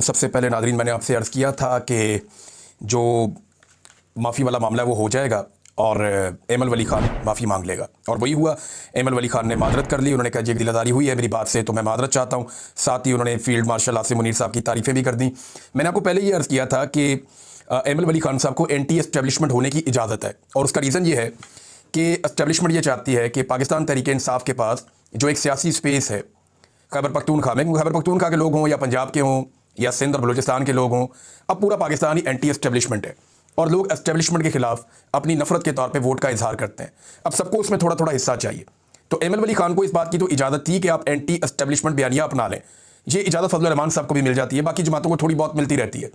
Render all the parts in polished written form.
सबसे पहले नाज़रीन मैंने आपसे अर्ज़ किया था कि जो माफ़ी वाला मामला है वो हो जाएगा और एमल वली ख़ान माफ़ी मांग लेगा, और वही हुआ। एमल वली ख़ान ने मादरत कर ली। उन्होंने कहा जी दिलादारी हुई है मेरी बात से, तो मैं मादरत चाहता हूँ। साथ ही उन्होंने फील्ड मार्शल आसिम मुनीर साहब की तारीफ़ें भी कर दी। मैंने आपको पहले ये अर्ज़ किया था कि एमल वली ख़ान साहब को एंटी एस्टेब्लिशमेंट होने की इजाज़त है, और उसका रीज़न ये है कि एस्टेब्लिशमेंट ये चाहती है कि पाकिस्तान तहरीक इंसाफ के पास जो एक सियासी स्पेस है खैबर पख्तूनख्वा में, खैबर पख्तूनख्वा के लोग हों या पंजाब के हों या सिंध और बलूचिस्तान के लोग हों, अब पूरा पाकिस्तान ही एंटी एस्टेब्लिशमेंट है और लोग एस्टेब्लिशमेंट के खिलाफ अपनी नफरत के तौर पे वोट का इजहार करते हैं। अब सबको उसमें थोड़ा थोड़ा हिस्सा चाहिए। तो एमल वली ख़ान को इस बात की तो इजाज़त थी कि आप एंटी एस्टेब्लिशमेंट बयानिया अपना लें। ये इजाज़त फजल रहमान साहब को भी मिल जाती है, बाकी जमातों को थोड़ी बहुत मिलती रहती है,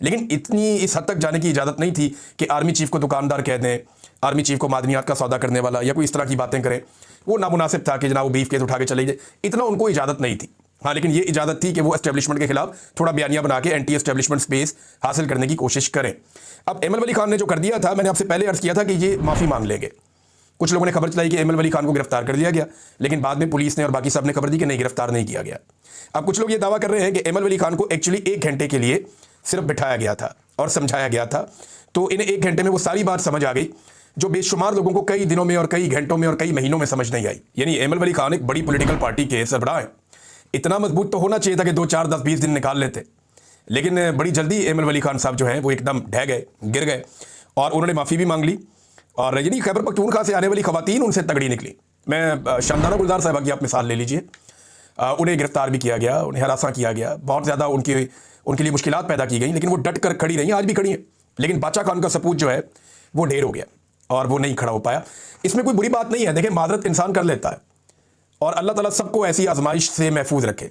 लेकिन इतनी इस हद तक जाने की इजाज़त नहीं थी कि आर्मी चीफ को दुकानदार कह दें, आर्मी चीफ को मादनियात का सौदा करने वाला या कोई इस तरह की बातें करें। वो नामुनासिब था कि जनाब वो बीफ केस उठा के चले जाए, इतना उनको इजाज़त नहीं थी। हाँ, लेकिन ये इजाज़त थी कि वो एस्टेब्लिशमेंट के खिलाफ थोड़ा बयानिया बना के एंटी एस्टेब्लिशमेंट स्पेस हासिल करने की कोशिश करें। अब एमल वली ख़ान ने जो कर दिया था, मैंने आपसे पहले अर्ज़ किया था कि ये माफ़ी मांग लेंगे। कुछ लोगों ने खबर चलाई कि एमल वली ख़ान को गिरफ्तार कर लिया गया, लेकिन बाद में पुलिस ने और बाकी सब ने खबर दी कि नहीं, गिरफ्तार नहीं किया गया। अब कुछ लोग ये दावा कर रहे हैं कि एमल वली ख़ान को एक्चुअली 1 घंटे के लिए सिर्फ बिठाया गया था और समझाया गया था, तो इन्हें 1 घंटे में वो सारी बात समझ आ गई जो बेशुमार लोगों को कई दिनों में और कई घंटों में और कई महीनों में समझ नहीं आई। यानी एमल वली ख़ान एक बड़ी पॉलिटिकल पार्टी के सरबराह हैं। इतना मजबूत तो होना चाहिए था कि 2, 4, 10, 20 दिन निकाल लेते, लेकिन बड़ी जल्दी एमल वली ख़ान साहब जो हैं वो एकदम ढह गए, गिर गए, और उन्होंने माफ़ी भी मांग ली। और यानी खैबर पख्तूनख्वा से आने वाली खवातीन उनसे तगड़ी निकली। मैं शानदारा गुलजार साहबा की आप मिसाल ले लीजिए, उन्हें गिरफ्तार भी किया गया, उन्हें हरासा किया गया, बहुत ज़्यादा उनके लिए मुश्किलात पैदा की गई, लेकिन वो डट कर खड़ी रही, आज भी खड़ी हैं। लेकिन बादशाह खान का सपूत जो है वो ढेर हो गया और वो नहीं खड़ा हो पाया। इसमें कोई बुरी बात नहीं है, देखें मादरत इंसान कर लेता है, और अल्लाह ताला सबको ऐसी आजमाइश से महफूज रखे,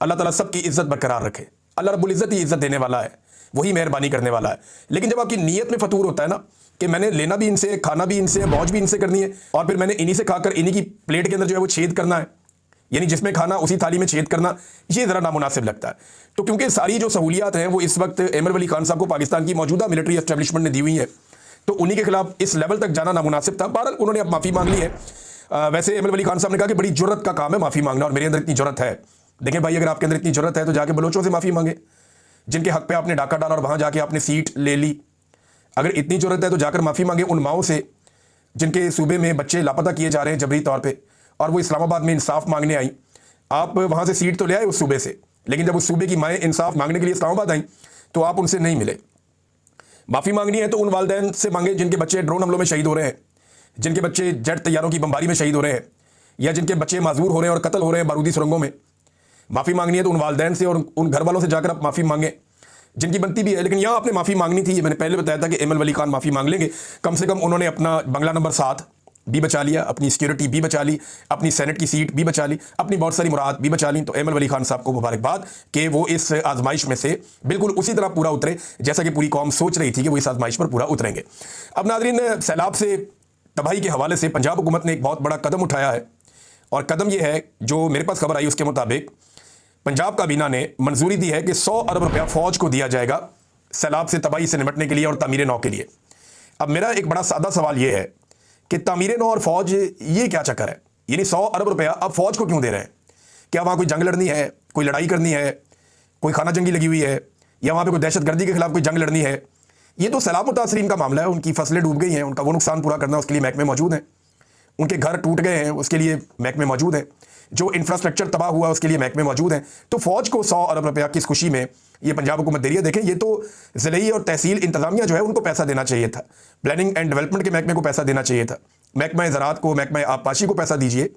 अल्लाह ताला सबकी इज्जत बरकरार रखे। अल्लाह रब्बुल इज्जत ही इज्जत देने वाला है, वही मेहरबानी करने वाला है। लेकिन जब आपकी नीयत में फतूर होता है ना कि मैंने लेना भी इनसे, खाना भी इनसे, मौज भी इनसे करनी है, और फिर मैंने इन्हीं से खाकर इन्हीं की प्लेट के अंदर जो है वो छेद करना है, यानी जिसमें खाना उसी थाली में छेद करना, ये ज़रा नामुनासिब लगता है। तो क्योंकि सारी जो सहूलियात हैं वो इस वक्त एमल वली ख़ान साहब को पाकिस्तान की मौजूदा मिलिट्री एस्टेब्लिशमेंट ने दी हुई है, तो उन्हीं के खिलाफ इस लेवल तक जाना नामुनासिब था। बहरहाल उन्होंने अब माफ़ी मांग ली है। वैसे एमल वली ख़ान साहब ने कहा कि बड़ी जुर्रत का काम है माफ़ी मांगना, और मेरे अंदर इतनी जुर्रत है। देखें भाई, अगर आपके अंदर इतनी जुर्रत है तो जाके बलोचों से माफ़ी मांगे, जिनके हक पे आपने डाका डाला और वहाँ जाके आपने सीट ले ली। अगर इतनी जुर्रत है तो जाकर माफ़ी मांगे उन माओं से जिनके सूबे में बच्चे लापता किए जा रहे हैं जबरी तौर पर, और वो इस्लामाबाद में इंसाफ मांगने आई। आप वहाँ से सीट तो ले आए उस सूबे से, लेकिन जब उस सूबे की माएँ इंसाफ मांगने के लिए इस्लामाबाद आई तो आप उनसे नहीं मिले। माफ़ी मांगनी है तो उन वालिदैन से मांगे जिनके बच्चे ड्रोन हमलों में शहीद हो रहे हैं, जिनके बच्चे जेट तैयारों की बमबारी में शहीद हो रहे हैं, या जिनके बच्चे माजूर हो रहे हैं और कत्ल हो रहे हैं बारूदी सुरंगों में। माफ़ी मांगनी है तो उन वालिदैन से और उन घर वालों से जाकर आप माफ़ी मांगें जिनकी बनती भी है। लेकिन यहाँ आपने माफ़ी मांगनी थी, मैंने पहले बताया था कि एमल वली ख़ान माफ़ी मांग लेंगे। कम से कम उन्होंने अपना बंगला नंबर 7 भी बचा लिया, अपनी सिक्योरिटी भी बचा ली, अपनी सेनेट की सीट भी बचा ली, अपनी बहुत सारी मुराद भी बचा ली। तो एमल वली ख़ान साहब को मुबारकबाद कि वो इस आजमाइश में से बिल्कुल उसी तरह पूरा उतरे जैसा कि पूरी कौम सोच रही थी कि वो इस आजमाइश पर पूरा उतरेंगे। अब नाज़रीन, सैलाब से तबाही के हवाले से पंजाब हुकूमत ने एक बहुत बड़ा कदम उठाया है, और कदम यह है, जो मेरे पास खबर आई उसके मुताबिक पंजाब काबीना ने मंजूरी दी है कि 100 अरब रुपया फ़ौज को दिया जाएगा सैलाब से तबाही से निपटने के लिए और तामीर नौ के लिए। अब मेरा एक बड़ा सादा सवाल यह है कि तामीर नौ और फ़ौज, ये क्या चक्कर है? यानी 100 अरब रुपया अब फ़ौज को क्यों दे रहे हैं? क्या वहाँ कोई जंग लड़नी है, कोई लड़ाई करनी है, कोई खाना जंगी लगी हुई है, या वहाँ पर कोई दहशतगर्दी के खिलाफ कोई जंग लड़नी है? ये तो सैलाब मुतासरीन का मामला है, उनकी फसलें डूब गई हैं, उनका वो नुकसान पूरा करना उसके लिए महकमे मौजूद हैं, उनके घर टूट गए हैं उसके लिए महकमे मौजूद हैं, जो इंफ्रास्ट्रक्चर तबाह हुआ उसके लिए महकमे मौजूद हैं। तो फ़ौज को 100 अरब रुपया किस खुशी में ये पंजाब हुकूमत दे रही है? देखें, ये तो ज़िले और तहसील इंतज़ामिया जो है उनको पैसा देना चाहिए था, प्लानिंग एंड डेवलपमेंट के महकमे को पैसा देना चाहिए था, महकमा ज़राअत को, महकमा आबपाशी को पैसा दीजिए,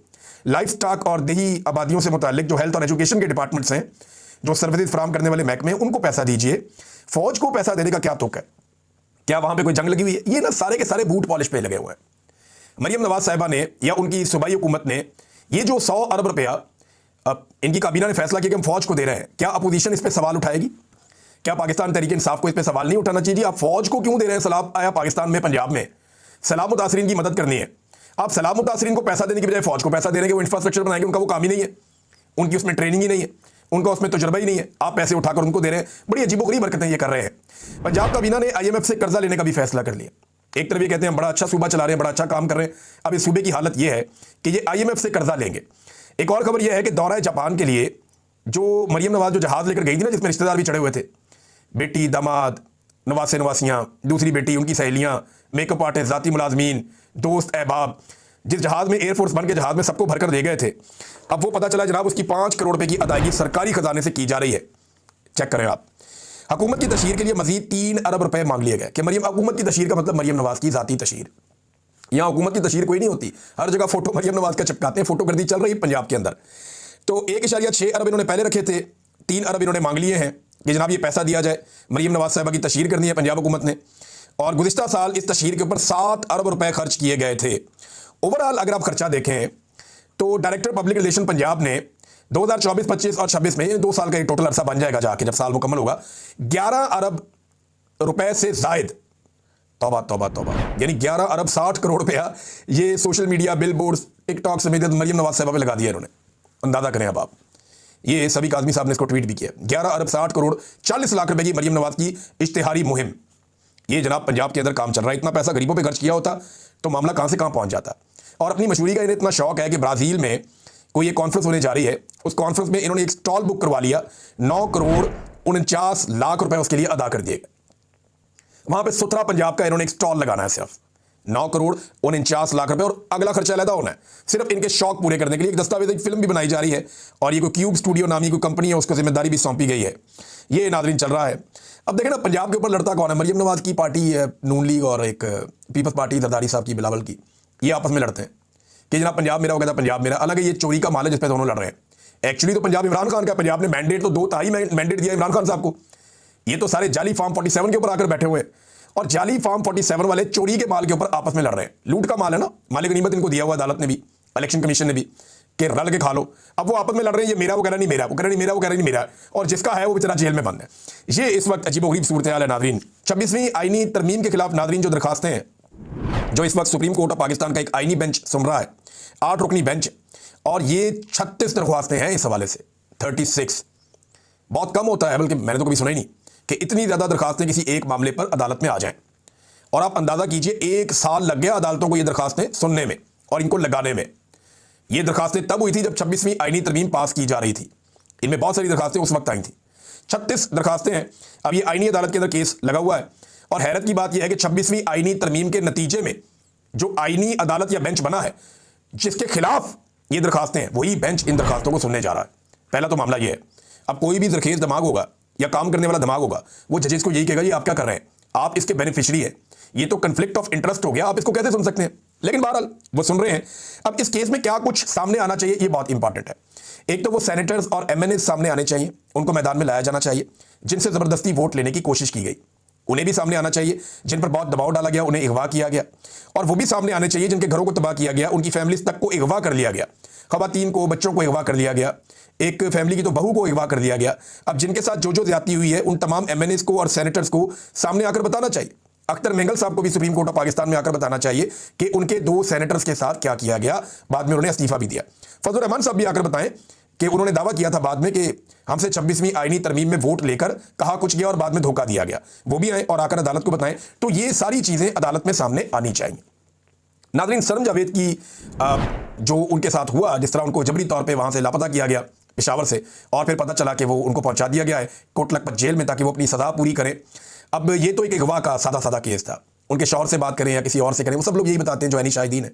लाइफ स्टॉक और देही आबादियों से मुताल्लिक जो हेल्थ और एजुकेशन के डिपार्टमेंट्स हैं, जो सर्विसेज फराम करने वाले महकमे हैं, उनको पैसा दीजिए। फ़ौज को पैसा देने का क्या तुक है? क्या वहाँ पर कोई जंग लगी हुई है? ये ना सारे के सारे बूट पॉलिश पे लगे हुए हैं। मरियम नवाज साहिबा ने या उनकी सूबाई हुकूमत ने ये जो 100 अरब रुपया इनकी काबीना ने फैसला किया कि हम फ़ौज को दे रहे हैं, क्या अपोजिशन इस पर सवाल उठाएगी? क्या पाकिस्तान तहरीक इंसाफ को इस पर सवाल नहीं उठाना चाहिए? आप फ़ौज को क्यों दे रहे हैं? सैलाब आया पाकिस्तान में, पंजाब में, सैलाब मुतासरीन की मदद करनी है, आप सैलाब मुतासरीन को पैसा देने की बजाय फ़ौज को पैसा देने के वो इंफ्रास्ट्रक्चर बनाएंगे, उनका वो काम ही नहीं है, उनकी उसमें ट्रेनिंग ही नहीं है, उनका उसमें तजुर्बा ही नहीं है, आप पैसे उठाकर उनको दे रहे हैं। बड़ी अजीबोगरीब हरकतें ये कर रहे हैं। पंजाब काबीना ने IMF से कर्जा लेने का भी फैसला कर लिया। एक तरफ ये कहते हैं बड़ा अच्छा सूबा चला रहे हैं, बड़ा अच्छा काम कर रहे हैं, अब इस सूबे की हालत ये है कि ये IMF से कर्जा लेंगे। एक और खबर यह है कि दौरा जापान के लिए जो मरियम नवाज जो जहाज़ लेकर गई थी ना, जिसमें रिश्तेदार भी चढ़े हुए थे, बेटी, दामाद, नवासे नवासियाँ, दूसरी बेटी, उनकी सहेलियाँ, मेकअप आर्टिस्ट, ज़ाती मुलाजमीन, दोस्त, अहबाब, जिस जहाज़ में एयरफोर्स बन के जहाज़ में सबको भरकर दे गए थे, अब वो पता चला जनाब उसकी 5 करोड़ रुपए की अदायगी सरकारी खजाने से की जा रही है। चेक करें आप। हुकूमत की तशहीर के लिए मजीद 3 अरब रुपए मांग लिए गए कि मरियम, हुकूमत की तशहीर का मतलब मरियम नवाज की ज़ाती तशहीर। यहाँ हुकूमत की तशहीर कोई नहीं होती, हर जगह फोटो मरियम नवाज का चिपकाते हैं, फोटोगर्दी चल रही है पंजाब के अंदर। तो 1.6 अरब इन्होंने पहले रखे थे, 3 अरब इन्होंने मांग लिए हैं कि जनाब ये पैसा दिया जाए, मरियम नवाज साहिबा की तशहीर करनी है पंजाब हुकूमत ने। और गुज़िश्ता साल इस तशहीर के ऊपर 7 अरब रुपए खर्च किए गए थे। ओवरऑल अगर आप खर्चा देखें तो डायरेक्टर पब्लिक रिलेशन पंजाब ने 2024, 25 और 26 में 2 साल का टोटल अरसा बन जाएगा जाके, जब साल मुकम्मल होगा, 11 अरब रुपए से जायद, तौबा तौबा तौबा, यानी 11 अरब 60 करोड़ रुपया ये social media, bill board, TikTok समेत मरियम नवाज साहिबा पे लगा दिया इन्होंने। अंदाजा करें अब आप, ये सभी काज़मी साहब ने इसको ट्वीट भी किया। 11 अरब 60 करोड़ 40 लाख रुपए की मरियम नवाज की इश्तिहारी मुहिम, ये जनाब पंजाब के अंदर काम चल रहा है। इतना पैसा गरीबों पे खर्च किया होता तो मामला कहां से कहां पहुंच जाता। और अपनी मशहूरी का इन्हें इतना शौक है कि ब्राज़ील में कोई एक कॉन्फ्रेंस होने जा रही है, उस कॉन्फ्रेंस में इन्होंने एक स्टॉल बुक करवा लिया, 9 करोड़ 49 लाख रुपए उसके लिए अदा कर दिए। वहां पे सुथरा पंजाब का इन्होंने एक स्टॉल लगाना है, सिर्फ 9 करोड़ 49 लाख रुपए, और अगला खर्चा अलग होना है सिर्फ इनके शौक पूरे करने के लिए। एक दस्तावेज फिल्म भी बनाई जा रही है और ये कोई क्यूब स्टूडियो नामी कोई कंपनी है, उसको जिम्मेदारी भी सौंपी गई है। ये नाज़रीन चल रहा है। अब देखें ना, पंजाब के ऊपर लड़ता कौन है? मरियम नवाज की पार्टी है नून लीग और एक पीपल्स पार्टी जरदारी साहब की, बिलावल की, ये आपस में लड़ते हैं कि जनाब पंजाब मेरा, वो कहता पंजाब मेरा। अलग ये चोरी का माल है जिस पे दोनों लड़ रहे हैं। एक्चुअली तो पंजाब इमरान खान का, पंजाब ने मैंडेट तो 2 ताई मैंडेट दिया इमरान खान साहब को। ये तो सारे जाली फार्म 47 के ऊपर आकर बैठे हुए, और जाली फार्म 47 वाले चोरी के माल के ऊपर आपस में लड़ रहे हैं। लूट का माल है ना, मालिक गनीमत इनको दिया हुआ अदालत ने भी, इलेक्शन कमीशन ने भी, कि रल के खा लो। अब वो आपस में लड़ रहे हैं, ये मेरा, वो कह रहा नहीं मेरा, वो कह रहा नहीं मेरा, वो कह रहा नहीं मेरा, और जिसका है वो बेचारा जेल में बंद है। ये इस वक्त अजीबोगरीब सूरत हाल है नाज़रीन। 26वीं आईनी तरमीम के खिलाफ नाज़रीन जो दरखास्तें हैं, जो इस वक्त सुप्रीम कोर्ट ऑफ पाकिस्तान का एक आईनी बेंच सुन रहा है, 8 रुकनी बेंच, और ये 36 दरख्वास्तें हैं इस हवाले से। 36 बहुत कम होता है, बल्कि मैंने तो कभी सुना ही नहीं कि इतनी ज़्यादा दरखास्तें किसी एक मामले पर अदालत में आ जाएं। और आप अंदाज़ा कीजिए 1 साल लग गया अदालतों को ये दरखास्तें सुनने में और इनको लगाने में। ये दरखास्तें तब हुई थी जब 26वीं आईनी तरमीम पास की जा रही थी। इनमें बहुत सारी दरखास्तें उस वक्त आई थी। 36 दरखास्तें हैं। अब ये आईनी अदालत के अंदर केस लगा हुआ है, और हैरत की बात यह है कि 26वीं आईनी तरमीम के नतीजे में जो आईनी अदालत या बेंच बना है, जिसके खिलाफ ये दरखास्तें हैं, वही बेंच इन दरखास्तों को सुनने जा रहा है। पहला तो मामला ये है। अब कोई भी जरखेज दिमाग होगा या काम करने वाला दिमाग होगा, वो जजेस को यही कहेगा ये आप क्या कर रहे हैं, आप इसके बेनिफिशियरी है, ये तो कन्फ्लिक्ट ऑफ इंटरेस्ट हो गया, आप इसको कैसे सुन सकते हैं। लेकिन बहरहाल वो सुन रहे हैं। अब इस केस में क्या कुछ सामने आना चाहिए, ये बहुत इंपॉर्टेंट है। एक तो वो सेनेटर्स और एमएनए सामने आने चाहिए, उनको मैदान में लाया जाना चाहिए, जिनसे जबरदस्ती वोट लेने की कोशिश की गई, उन्हें भी सामने आना चाहिए। जिन पर बहुत दबाव डाला गया, उन्हें अगवा किया गया, और वो भी सामने आने चाहिए जिनके घरों को तबाह किया गया, उनकी फैमिलीज तक को अगवा कर लिया गया, खवातीन को, बच्चों को अगवा कर लिया गया, एक फैमिली की तो बहू को अगवा कर दिया गया। अब जिनके साथ जो ज्यादती हुई है, उन तमाम एमएनएस को और सेनेटर्स को सामने आकर बताना चाहिए। अख्तर मेंगल साहब को भी सुप्रीम कोर्ट ऑफ पाकिस्तान में आकर बताना चाहिए कि उनके 2 सेनेटर्स के साथ क्या किया गया। बाद में उन्होंने इस्तीफा भी दिया। फजलुर रहमान साहब भी आकर बताएं कि उन्होंने दावा किया था बाद में कि हमसे 26वीं आईनी तरमीम में वोट लेकर कहा कुछ गया और बाद में धोखा दिया गया। वो भी आए और आकर अदालत को बताएं। तो ये सारी चीजें अदालत में सामने आनी चाहिए। नाज़रीन, सरम जावेद की जो उनके साथ हुआ, जिस तरह उनको जबरी तौर पर वहां से लापता किया गया पेशावर से, और फिर पता चला कि वो उनको पहुंचा दिया गया है कोट लखपत जेल में ताकि वो अपनी सजा पूरी करें। अब ये तो एक अगवा का सादा केस था। उनके शौहर से बात करें या किसी और से करें, वो सब लोग यही बताते हैं, जो ऐनी शाहिदीन है,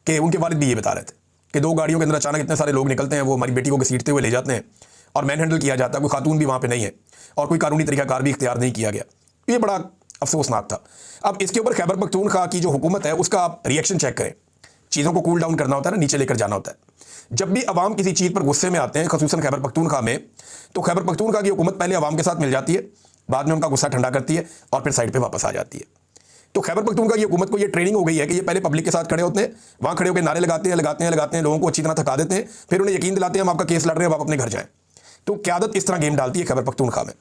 कि उनके वालिद भी ये बता रहे थे कि 2 गाड़ियों के अंदर अचानक इतने सारे लोग निकलते हैं, वो हमारी बेटी को घसीटते हुए ले जाते हैं और मैन हैंडल किया जाता है। कोई खातून भी वहाँ पे नहीं है और कोई कानूनी तरीकाकार भी इख्तियार नहीं किया गया। ये बड़ा अफसोसनाक था। अब इसके ऊपर खैबर पख्तूनख्वा की जो हुकूमत है, उसका आप रिएक्शन चेक करें। चीज़ों को कूल डाउन करना होता है ना, नीचे लेकर जाना होता है। जब भी अवाम किसी चीज़ पर गुस्से में आते हैं, खसूसन खैबर पख्तूनख्वा में, तो खैबर पख्तूनख्वा की हुकूमत पहले अवाम के साथ मिल जाती है, बाद में उनका गुस्सा ठंडा करती है और फिर साइड पे वापस आ जाती है। तो खैबर पख्तूनख्वा की हुकूमत को ये ट्रेनिंग हो गई है कि ये पहले पब्लिक के साथ खड़े होते हैं, वहाँ खड़े होकर नारे लगाते हैं, लोगों को अच्छी तरह थका देते हैं, फिर उन्हें यकीन दिलाते हैं हम आपका केस लड़ रहे हैं, आप अपने घर जाएं। तो क़यादत इस तरह गेम डालती है खैबर पख्तूनख्वा में।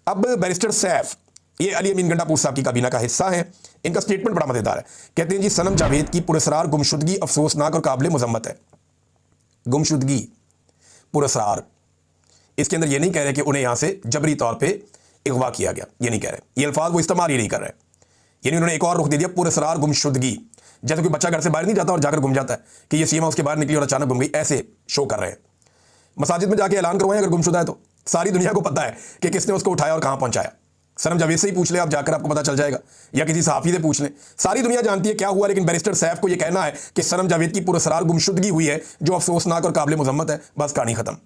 अब बैरिस्टर सैफ, ये अली अमीन गंडापुर साहब की काबीना का हिस्सा है। इनका स्टेटमेंट बड़ा मजेदार है। कहते हैं जी, सनम जावेद की पुरस्रार गुमशुदगी अफसोसनाक और काबिल मुजम्मत है। गुमशुदगी, पुरस्रार, इसके अंदर ये नहीं कह रहे कि उन्हें यहां से जबरी तौर पे अगवा किया गया, ये नहीं कह रहे। ये अल्फाज वो इस्तेमाल ही नहीं कर रहे। यानी उन्होंने एक और रुख दे दिया, पुरस्रार गुमशुदगी। जैसे कोई बच्चा घर से बाहर नहीं जाता और जाकर गुम जाता है कि ये सीमा उसके बाहर निकली और अचानक गुम गई, ऐसे शो कर रहे हैं। मसाजिद में जाके ऐलान करवाएं अगर गुमशुदा है तो। सारी दुनिया को पता है कि किसने उसको उठाया और कहाँ पहुंचाया। सनम जावेद से ही पूछ ले आप जाकर, आपको पता चल जाएगा, या किसी सहाफ़ी से पूछ लें। सारी दुनिया जानती है क्या हुआ, लेकिन बैरिस्टर सैफ को यह कहना है कि सनम जावेद की पुरस्रार गुमशुदगी हुई है, जो अफसोसनाक और काबिल मुज़म्मत है। बस कहानी खत्म।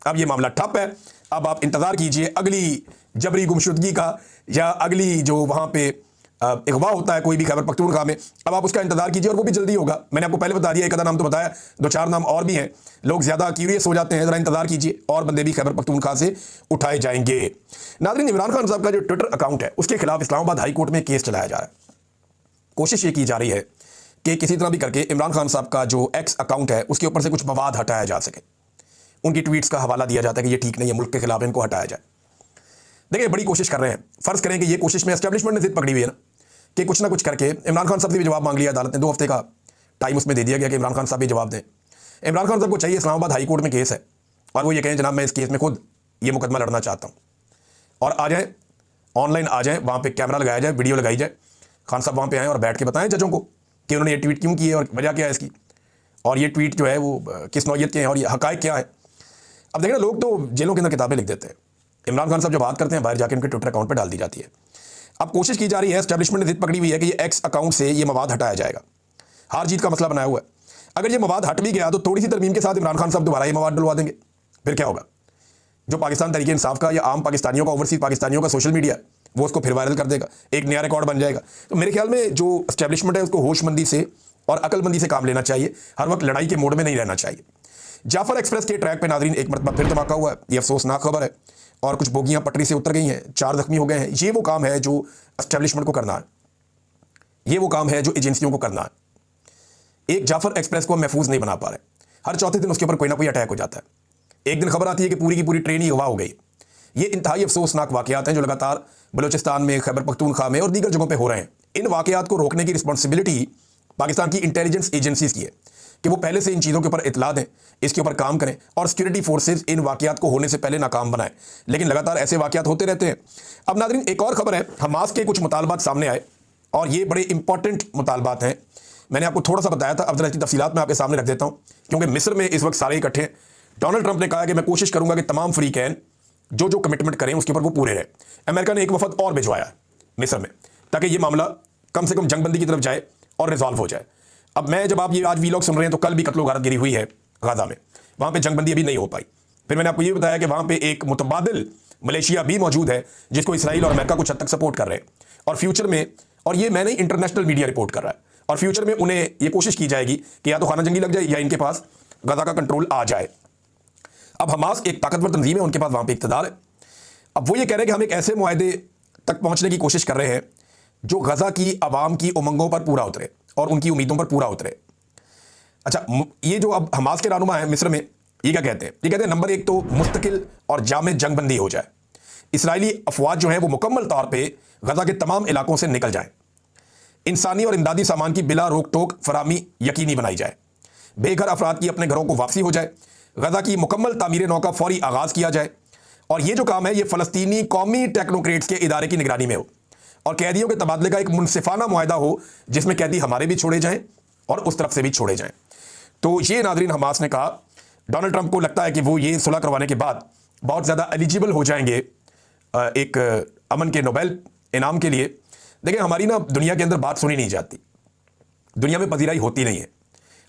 अब ये मामला ठप है। अब आप इंतज़ार कीजिए अगली जबरी गुमशुदगी का, या अगली जो वहाँ पे अगवा होता है कोई भी खैबर पख्तूनख्वा में, अब आप उसका इंतजार कीजिए और वो भी जल्दी होगा। मैंने आपको पहले बता दिया, एक आधा नाम तो बताया, 2-4 नाम और भी हैं। लोग ज़्यादा क्यूरियस हो जाते हैं, ज़रा इंतजार कीजिए, और बंदे भी खैबर पख्तूनख्वा से उठाए जाएंगे। नाज़रीन, इमरान खान साहब का जो ट्विटर अकाउंट है उसके खिलाफ इस्लामाबाद हाई कोर्ट में केस चलाया जा रहा है। कोशिश ये की जा रही है कि किसी तरह भी करके इमरान खान साहब का जो एक्स अकाउंट है उसके ऊपर से कुछ मवाद हटाया जा सके। उनकी ट्वीट्स का हवाला दिया जाता है कि ये ठीक नहीं है, मुल्क के खिलाफ, इनको हटाया जाए। देखिए, बड़ी कोशिश कर रहे हैं। फ़र्ज़ करें कि ये कोशिश में एस्टेब्लिशमेंट ने जिद पकड़ी हुई है ना कि कुछ ना कुछ करके इमरान खान साहब से भी जवाब मांग लिया अदालत ने। 2 हफ्ते का टाइम उसमें दे दिया गया कि इमरान खान साहब भी जवाब दें। इमरान खान साहब को चाहिए, इस्लामाबाद हाई कोर्ट में केस है और वो ये कहें जनाब मैं इस केस में खुद ये मुकदमा लड़ना चाहता हूँ, और आ जाए, ऑनलाइन आ जाए, वहाँ पे कैमरा लगाया जाए, वीडियो लगाई जाए, खान साहब वहाँ पे आएँ और बैठ के बताएं जजों को कि उन्होंने ये ट्वीट क्यों की है और वजह क्या है इसकी, और ये ट्वीट जो है वो किस नौयत के हैं और ये हक़ाइक़ क्या है। अब देखिए ना, लोग तो जेलों के अंदर किताबें लिख देते हैं। इमरान खान साहब जब बात करते हैं बाहर जाके उनके ट्विटर अकाउंट पर डाल दी जाती है। अब कोशिश की जा रही है, एस्टेब्लिशमेंट ने जिद पकड़ी हुई है कि ये एक्स अकाउंट से ये मवाद हटाया जाएगा। हार जीत का मसला बनाया हुआ है। अगर ये मवाद हट भी गया तो थोड़ी सी तरमीम के साथ इमरान खान साहब दोबारा ये मवाद डलवा देंगे, फिर क्या होगा? जो पाकिस्तान तहरीक इंसाफ का या आम पाकिस्तानियों का, ओवरसीज पाकिस्तानियों का सोशल मीडिया है, वो उसको फिर वायरल कर देगा, एक नया रिकॉर्ड बन जाएगा। तो मेरे ख्याल में जो एस्टेब्लिशमेंट है उसको होशमंदी से और अकलमंदी से काम लेना चाहिए, हर वक्त लड़ाई के मोड में नहीं रहना चाहिए। जाफर एक्सप्रेस के ट्रैक पे नाज़रीन एक मरतबा फिर धमाका हुआ है। ये अफसोसनाक खबर है, और कुछ बोगियां पटरी से उतर गई हैं, 4 जख्मी हो गए हैं। ये वो काम है जो एस्टेब्लिशमेंट को करना है, ये वो काम है जो एजेंसियों को करना है। एक जाफर एक्सप्रेस को महफूज नहीं बना पा रहे, हर चौथे दिन उसके ऊपर कोई ना कोई अटैक हो जाता है। एक दिन खबर आती है कि पूरी की पूरी ट्रेन ही अगवा हो गई। ये इंतहाई अफसोसनाक वाक़यात हैं जो लगातार बलूचिस्तान में, खैबर पख्तूनख्वा में और दीगर जगहों पर हो रहे हैं। इन वाक़यात को रोकने की रिस्पॉन्सिबिलिटी पाकिस्तान की इंटेलिजेंस एजेंसीज़ की है कि वो पहले से इन चीज़ों के ऊपर इतला दें, इसके ऊपर काम करें, और सिक्योरिटी फोर्सेज इन वाक़यात को होने से पहले नाकाम बनाएं। लेकिन लगातार ऐसे वाक़यात होते रहते हैं। अब नाज़रीन, एक और ख़बर है, हमास के कुछ मुतालबात सामने आए और ये बड़े इंपॉर्टेंट मुतालबात हैं। मैंने आपको थोड़ा सा बताया था, अब ज़रा इसकी तफसीलात मैं आपके सामने रख देता हूँ, क्योंकि मिस्र में इस वक्त सारे इकट्ठे हैं। डोनाल्ड ट्रंप ने कहा कि मैं कोशिश करूँगा कि तमाम फ्रीकैन जो जो कमिटमेंट करें उसके ऊपर वो पूरे रहे। अमेरिका ने एक वफद और भिजवाया है मिस्र में, ताकि ये मामला कम से कम जंगबंदी की तरफ जाए और रिजॉल्व हो जाए। अब मैं, जब आप ये आज वीलॉग सुन रहे हैं तो कल भी कत्लो गारत गिरी हुई है गाज़ा में, वहाँ पे जंगबंदी अभी नहीं हो पाई। फिर मैंने आपको ये बताया कि वहाँ पे एक मुतबादिल मलेशिया भी मौजूद है जिसको इसराइल और अमेरिका कुछ हद तक सपोर्ट कर रहे हैं, और फ्यूचर में, और ये मैंने इंटरनेशनल मीडिया रिपोर्ट कर रहा है, और फ्यूचर में उन्हें ये कोशिश की जाएगी कि या तो खाना जंगी लग जाए या इनके पास गाज़ा का कंट्रोल आ जाए। अब हमास एक ताकतवर तंजीम है, उनके पास वहाँ पर इक़्तिदार है। अब वो ये कह रहे हैं कि हम एक ऐसे मुआहदे तक पहुँचने की कोशिश कर रहे हैं जो गज़ा की आवाम की उमंगों पर पूरा उतरे और उनकी उम्मीदों पर पूरा उतरे। अच्छा, ये जो अब हमास के रहनुमा है मिस्र में, ये क्या कहते हैं? ये कहते हैं नंबर 1 तो मुस्तकिल और जामे जंगबंदी हो जाए, इसराइली अफवाज जो है वो मुकम्मल तौर पे गज़ा के तमाम इलाकों से निकल जाएं, इंसानी और इमदादी सामान की बिला रोक टोक फराहमी यकीनी बनाई जाए, बेघर अफराद की अपने घरों को वापसी हो जाए, गज़ा की मुकम्मल तामीर नौ का फौरी आगाज़ किया जाए, और ये जो काम है ये फ़लस्तीनी कौमी टेक्नोक्रेट्स के इदारे की निगरानी में हो, और कैदियों के तबादले का एक मुनसिफाना मुआहदा हो जिसमें कैदी हमारे भी छोड़े जाएं और उस तरफ से भी छोड़े जाएं। तो ये नाज़रीन हमास ने कहा। डोनाल्ड ट्रंप को लगता है कि वो ये सुलह करवाने के बाद बहुत ज़्यादा एलिजिबल हो जाएंगे एक अमन के नोबेल इनाम के लिए। देखिए, हमारी ना दुनिया के अंदर बात सुनी नहीं जाती, दुनिया में पजीराई होती नहीं है,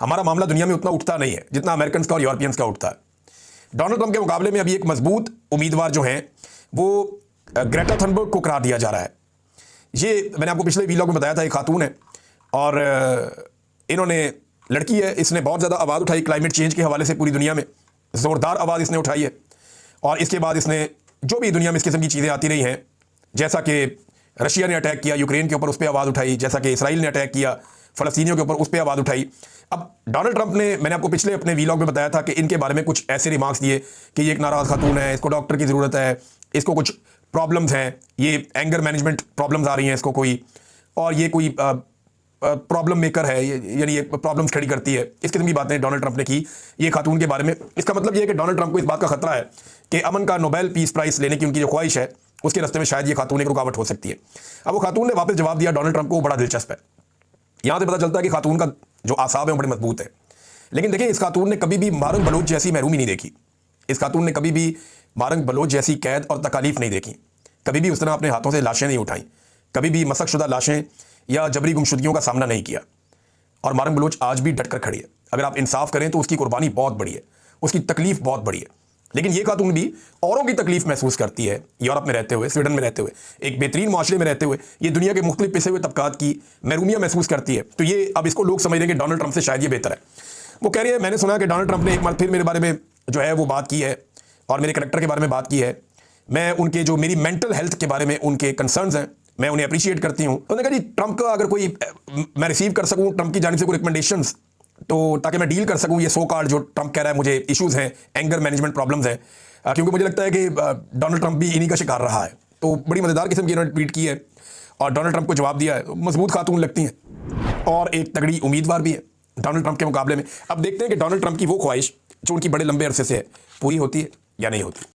हमारा मामला दुनिया में उतना उठता नहीं है जितना अमेरिकन का और यूरोपियंस का उठता है। डोनाल्ड ट्रंप के मुकाबले में अभी एक मजबूत उम्मीदवार जो हैं वो ग्रेटा थनबर्ग को करार दिया जा रहा है। ये मैंने आपको पिछले वीलॉग में बताया था, एक खातून है और इन्होंने, लड़की है, इसने बहुत ज़्यादा आवाज़ उठाई क्लाइमेट चेंज के हवाले से, पूरी दुनिया में ज़ोरदार आवाज़ इसने उठाई है। और इसके बाद इसने जो भी दुनिया में इस किस्म की चीज़ें आती रही हैं, जैसा कि रशिया ने अटैक किया यूक्रेन के ऊपर, उस पर आवाज़ उठाई, जैसा कि इसराइल ने अटैक किया फ़लस्तीनियों के ऊपर, उस पर आवाज़ उठाई। अब डोनाल्ड ट्रंप ने, मैंने आपको पिछले अपने वीलॉग में बताया था कि इनके बारे में कुछ ऐसे रिमार्क्स दिए कि ये एक नाराज़ खातून है, इसको डॉक्टर की ज़रूरत है, इसको कुछ प्रॉब्लम्स हैं, ये एंगर मैनेजमेंट प्रॉब्लम्स आ रही हैं इसको कोई, और ये कोई प्रॉब्लम मेकर है, यानी ये प्रॉब्लम्स खड़ी करती है। इस किस्म की बातें डोनाल्ड ट्रंप ने की ये खातून के बारे में। इसका मतलब ये है कि डोनाल्ड ट्रंप को इस बात का खतरा है कि अमन का नोबेल पीस प्राइज़ लेने की उनकी जो ख्वाहिश है उसके रास्ते में शायद ये खातून एक रुकावट हो सकती है। अब वो खातून ने वापस जवाब दिया डोनाल्ड ट्रंप को, बड़ा दिलचस्प है। यहाँ से पता चलता है कि खातून का जो आसाब है वो बड़े मजबूत है। लेकिन देखिए, इस खातून ने कभी भी मारून बलूच जैसी महरूमी नहीं देखी। इस खातून ने कभी भी मारंग बलोच जैसी कैद और तकालीफ नहीं देखी, कभी भी उस तरह अपने हाथों से लाशें नहीं उठाई, कभी भी मसकशुदा लाशें या जबरी गुमशुदगियों का सामना नहीं किया। और मारंग बलोच आज भी डटकर खड़ी है। अगर आप इंसाफ करें तो उसकी कुर्बानी बहुत बड़ी है, उसकी तकलीफ बहुत बड़ी है। लेकिन ये खातून भी औरों की तकलीफ महसूस करती है, यूरोप में रहते हुए, स्वीडन में रहते हुए, एक बेहतरीन माशरे में रहते हुए, ये दुनिया के मुख्तलिफ पिसे हुए तबकात की महरूमियाँ महसूस करती है। तो ये अब इसको लोग समझ रहे हैं कि डोनाल्ड ट्रंप से शायद ये बेहतर है। वो कह रही है, मैंने सुना कि डोनाल्ड ट्रंप ने एक बार फिर मेरे बारे में जो है वो बात की है और मेरे करैक्टर के बारे में बात की है। मैं उनके जो मेरी मेंटल हेल्थ के बारे में उनके कंसर्न्स हैं, मैं उन्हें अप्रिशिएट करती हूँ। उन्होंने कहा जी ट्रंप का अगर कोई मैं रिसीव कर सकूँ ट्रंप की जानिब से कोई रिकमेंडेशंस, तो ताकि मैं डील कर सकूँ ये सो कॉल्ड जो ट्रंप कह रहा है मुझे इश्यूज़ हैं, एंगर मैनेजमेंट प्रॉब्लम्स हैं, क्योंकि मुझे लगता है कि डोनाल्ड ट्रंप भी इन्हीं का शिकार रहा है। तो बड़ी मज़ेदार किस्म की इन्होंने ट्वीट की है और डोनाल्ड ट्रंप को जवाब दिया है। मजबूत खातून लगती हैं और एक तगड़ी उम्मीदवार भी है डोनाल्ड ट्रंप के मुकाबले में। अब देखते हैं कि डोनाल्ड ट्रंप की वो ख्वाहिश जो उनकी बड़े लंबे अरसे से है पूरी होती है या नहीं होती।